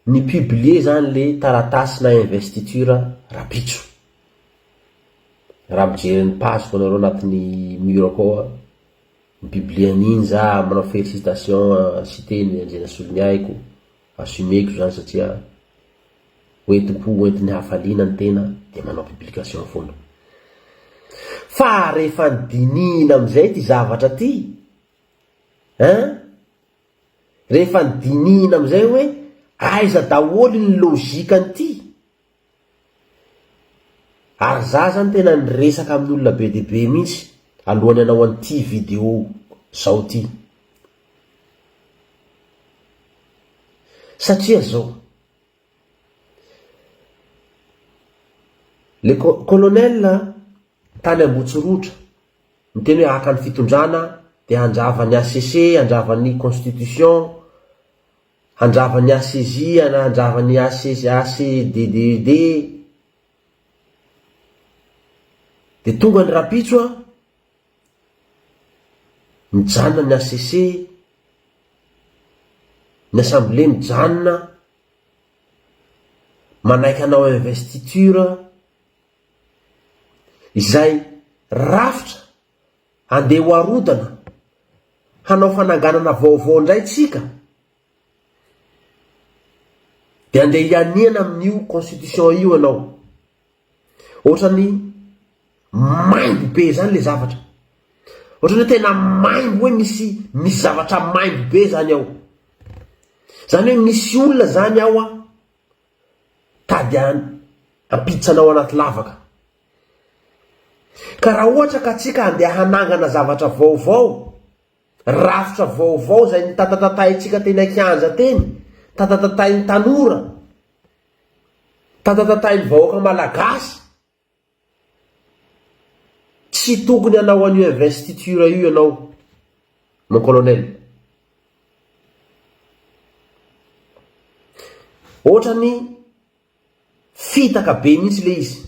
ny publier zany le taratasy na investiture rapitso. Raha mijery page ko nareo anatin'ny mur akao publier an'iny za manao félicitation cité ny anjena solony aiko assumeko zany satria oentim-po oentin'ny hafaliana ny tena de manao publication foana. Fa rehefa nidinina amizay ty zavatra ty rehefa nidinina amizay hoe aiza daholy ny lôzikany ty, ary za zany tena niresaka amin'olona be de be mihitsy alohany anao an'ity video zao ty. Satria zao le colonel tany Ambotsorotra miteny hoe haka ny fitondrana de handrava ny ACC, handrava ny constitution, handrava ny ACJ, handrava ny ACDD, de tonga ny rapitso mijanona ny ACC, ny assemblée mijanona manaiky anao investiture izay rafitra andeha ho arodana hanao fananganana vaovao ndray tsika de andeha hianiana amin'io constitution io anao. Ohatrany maimbo be zany le zavatra, ohatrany tena maimbo hoe misy zavatra maimbo be zany ao, zany hoe misy olona zany ao tady ampitsanao anaty lavaka. Ka raha ohatra ka tsika andeha hanangana zavatra vaovao, rafitra vaovao zay ny tatatataitsika tena kianja teny, tatatatainy tanora, tatatatainy vahoaka malagasy, tsy tokony anao an'io investiture io anao mon colonel. Ohatrany fitaka be mihitsy le izy,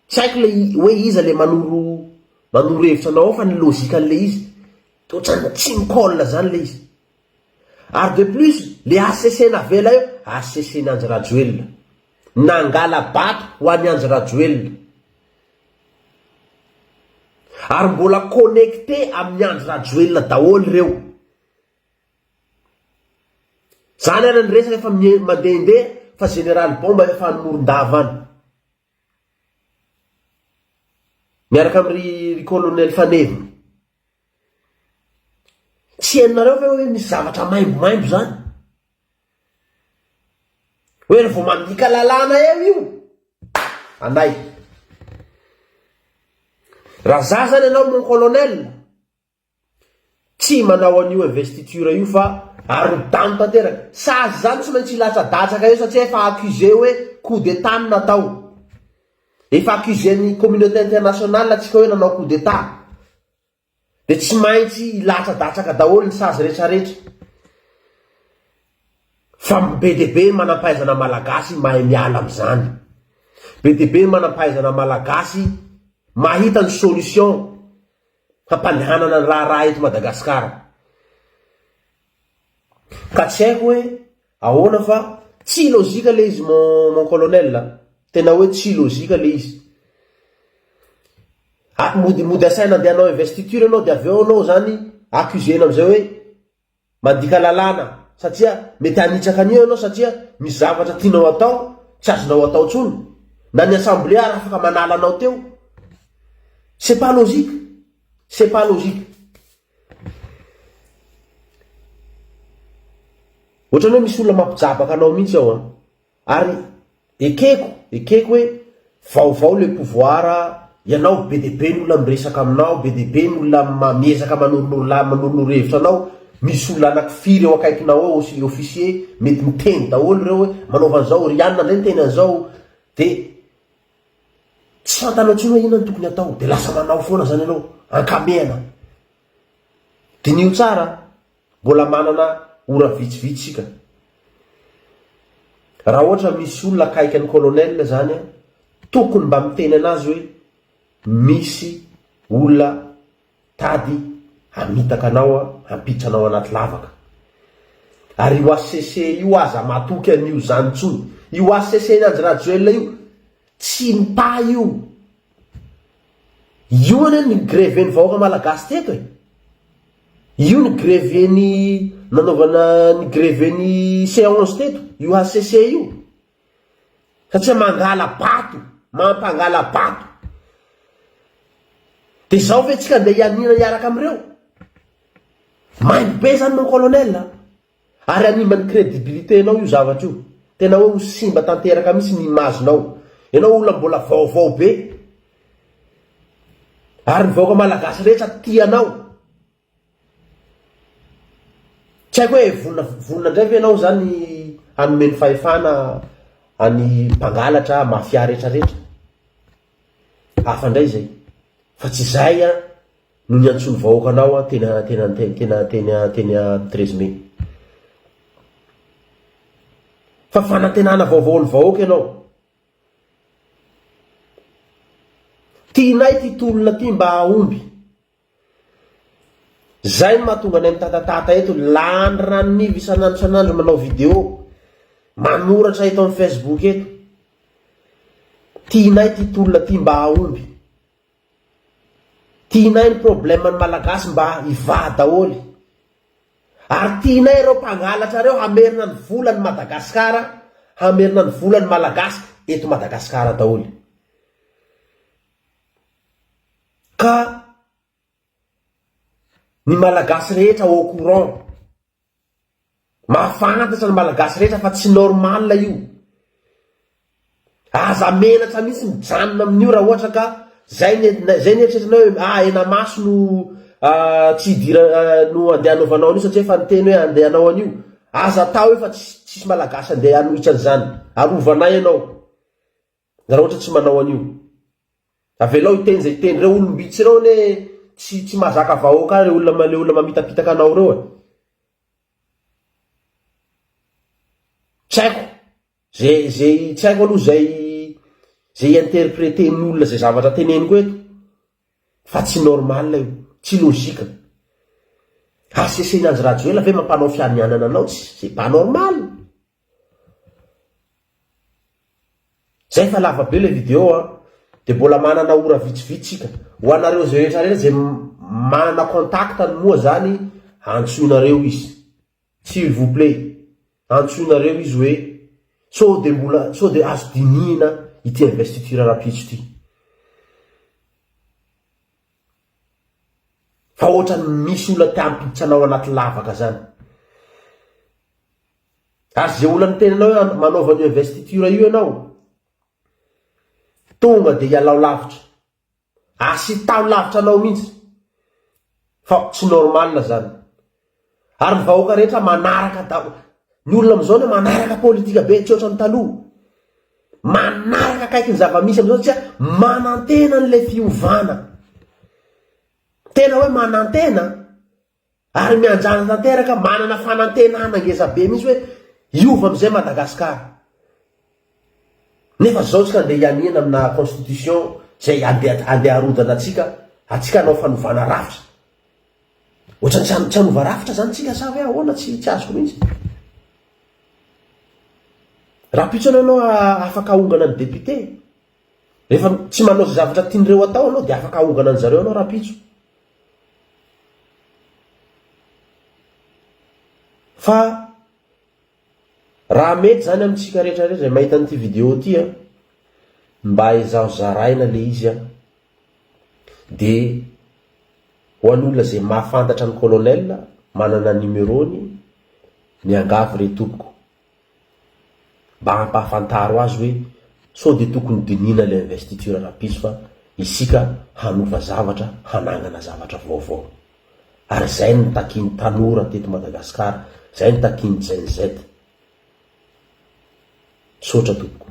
tsy haiko le hoe iza le manoro hevitra anao fa ny lôzika an'le izy ohatrany tsy mikolla zany le izy. Ary de plus le ACC navela io, ACC ny Andry Rajoelina nangala bato ho an'ny Andry Rajoelina, ary mbola connecté amin'ny Andry Rajoelina daholo reo. Zany ary ny resaka efa mandehandeha fa général Bomba efa Morondava any miaraka amin'ny colonel Faneva. Tsy hainareo fa hoe misy zavatra maimbo zany, hoe rehefa mandika lalàna eo io anay. Raha za zany anao mon colonel tsy manao an'io investiture io fa arodano tanteraka. Sazy zany tsy maintsy latsa-datsaka io satria efa accusé hoe coup d'état natao, efa accusé ny communauté internationale atsika hoe nanao coup d'état, de tsy maintsy latsa-datsaka daholo ny sazy rehetrarehetra. Fa be de be manampahaizana malagasy mahay miala am'izany, be de be manampahaizana malagasy mahita ny solution hampandehanana ny raha eto Madagasikara. Ka tsy haiko hoe ahoana fa tsy lôzika le izy mon colonel, tena hoe tsy lôzika le izy. Mody asaina andeha anao investiture anao de aveo anao zany accusena amizay hoe mandika lalàna, satria mety hanitsaka an'io anao satria misy zavatra tianao atao tsy azonao atao tsony, na ny assemblée ary afaka manala anao teo. C'est pas logique, c'est pas logique. Ohatrany hoe misy olona mampijabaka anao mihitsy ao ary ekeko hoe vaovao le pouvoir, ianao be de be ny olona miresaka aminao, be de be ny olona miezaka manoro hevitra anao, misy olona anakifiry eo akaikinao ao aussi officier mety miteny daholo reo hoe manaova an'izao, Rianna ndray miteny an'izao, de tsy fantanao tsiny hoe inona ny tokony atao, de lasa manao foana zany anao ankamehana. De nio tsara mbola manana ora vitsivitsika. Raha ohatra misy olona akaiky ny colonel zany tokony mba miteny anazy hoe misy olona tady hamitaka anao, hampitranao anaty lavaka. Ary io ACC io aza matoky an'io zany tsony. Io ACC Nandry Rajoelina io tsy mita io. Io ane ny greveny vahoaka malagasy teto e. Io ny greveny nanaovana ny greveny C11 teto. Io ACC io. Satria mangala bato, mampangala bato. De zao ve tsika andeha ianina iaraka amreo? Maimbo be zany mon colonel. Ary animba ny credibilité-nao io zavatra io. Tena hoe ho simba tanteraka mihitsy ny image-nao. Ianao olona mbola vaovao be. Ary ny vahoaka malagasy rehetra tianao. Tsy haiko hoe vonona ndray ve ianao zany hanome ny fahefana any mpangalatra mafia rehetra rehetra. Hafa ndray zay. Fa tsy zay no ny antsony vahoaka anao tena 13 Mai. Fa fanantenana vaovao ny vahoaka ianao. Tianay ty tolona ty mba aomby. Zay mahatonga anay mitatatata eto lany ranonivy isanandro manao video, manoratra eto amin'ny Facebook eto. Tianay ty tolona ty mba aomby. Tianay ny problème ny malagasy mba iva daholy. Ary tianay reo mpangalatra reo hamerina ny vola ny Madagasikara, hamerina ny vola ny malagasy eto Madagasikara daholy. Ka ny malagasy rehetra au courant. Mahafantatra ny malagasy rehetra fa tsy normal io. Aza menatra mihitsy mijanona amin'io raha ohatra ka zay netretranao hoe ena maso no tsy dira no andeha anaovanao an'io satria efa niteny hoe andeha hanao an'io. Aza tao efa tsisy malagasy andeha hanohitra an'izany. Arovanay ianao. Raha ohatra tsy manao an'io. Avelao iteny zay iteny reo olombitsy reo ne tsy mazaka vahoaka le olona mamitapitaka anao reo. Tsy haiko. Zay tsy haiko aloha zay interpréter ny olona zay zavatra teneniko eto. Fa tsy normal io, tsy logika. ACC Nandry Rajoelina ve mampanao fianianana anao? C'est pas normal. Zay fa lava be le video de mbola manana ora vitsivitsika. Ho anareo zay rehetra rehetra zay manana contact ny moa zany, antsoinareo izy. S'il vous plaît, antsoinareo izy hoe so de azo dinihina ity investiture rapitso ty. Fa ohatra misy olona te hampiditra anao anaty lavaka zany. Ary zay olona ny tenanao hoe manaova ny investiture io ianao, tonga de ialao lavitra. Asitao lavitra anao mihitsy. Fa tsy normal zany. Ary ny vahoaka rehetra manaraka ny olona amizao ne manaraka politika be tsotra ny taloha. Manaraka kaiky ny zava-misy amizao satria manantena n'le fiovana. Tena hoe manantena ary mianjana tanteraka manana fanantenana ngeza be mihitsy hoe iova amizay Madagasikara. Nefa zao tsika andeha ianina amina constitution zay andeha arodana atsika anao fanovana rafitra. Ohatrany tsy anova rafitra zany tsika sa hoe ahoana tsy azoko mihitsy. Rapitso anao afaka ahongana ny député. Rehefa tsy manao zay zavatra tian'ireo atao anao de afaka ahongana ny zareo anao rapitso. Fa raha mety zany amintsika rehetra rehetra mahita an'ity video ty mba izaho zaraina le izy de ho an'olona zay mahafantatra ny colonel manana numerony miangavy re tompoko mba hampahafantaro azy hoe so de tokony dinina le investiture rapitso fa isika hanova zavatra, hanangana zavatra vaovao. Ary zay ny takiny tanora teto Madagasikara, zay ny takiny Gen Z. Sotra tompoko.